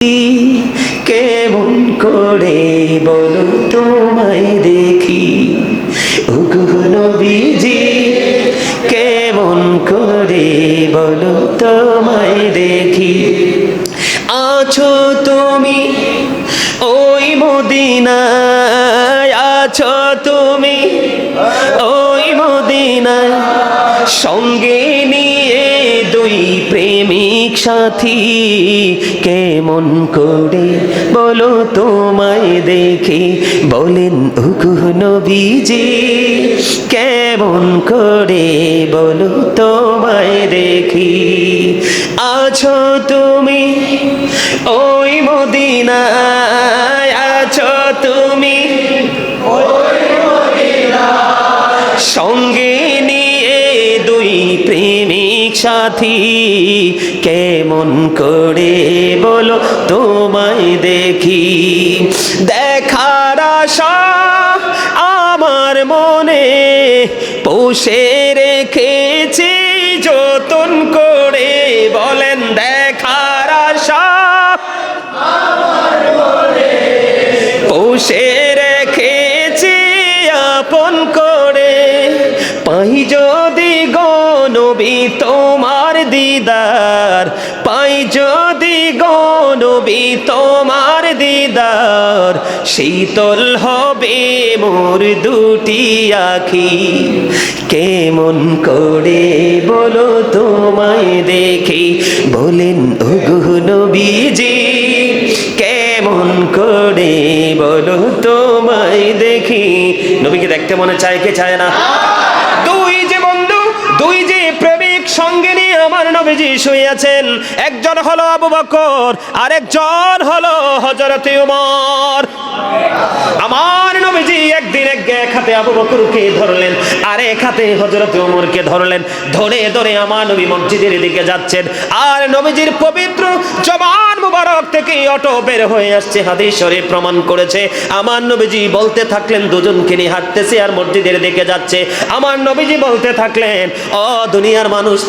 কেমন করে বলো তোমায় দেখি, ওগো নবীজি কেমন করে বলো তোমায় দেখি। আছো তুমি ওই মদিনায়, আছো তুমি ওই মদিনায়, সঙ্গে নিয়ে দুই প্রেমিক সাথী। কেমন করে বলো তোমায় দেখি, বলেন ওগো নবীজি কেমন করে বলো তোমায় দেখি। আছো তুমি ওই মদিনায়, আছো তুমি ওই মদিনায়, সঙ্গে নিয়ে দুই প্রেমিক সাথী। কেমন করে বলো তোমায় দেখি। দেখার আশা আমার মনে পুষে রেখেছি যতন করে, বলেন দেখার আশা আমার মনে পুষে রেখেছি আপন করে। পাই যদি গো নবী তোমার দিদার, পাই যদি গো নবী তোমার দিদার, শীতল হবে মোর দুটি আখি। কেমন করে বলো তোমায় দেখি, বলেন ওগো নবীজি কেমন করে বলো তোমায় দেখি। নবীকে দেখতে মনে চায় কে চায় না? দুই যে বন্ধু, দুই যে প্রেমিক সঙ্গে নিয়ে আমার নবীজি শুয়ে আছেন। একজন হলো আবু বকর, আরেকজন হলো হযরত ওমর। আমার নবীজি একদিন এক হাতে আবু বকরকে ধরলেন, আর এক হাতে হযরত ওমরকে ধরলেন। ধরে ধরে আমার নবী মসজিদের দিকে যাচ্ছেন, আর নবীজির পবিত্র জবান মুবারক থেকে অটো বের হয়ে আসছে। হাদিস শরীফ প্রমাণ করেছে। আমার নবীজি বলতে থাকলেন, দুজনকে নিয়ে হাঁটতেছে আর মসজিদের দিকে যাচ্ছে। আমার নবীজি বলতে থাকলেন, ও দুনিয়ার মানুষ।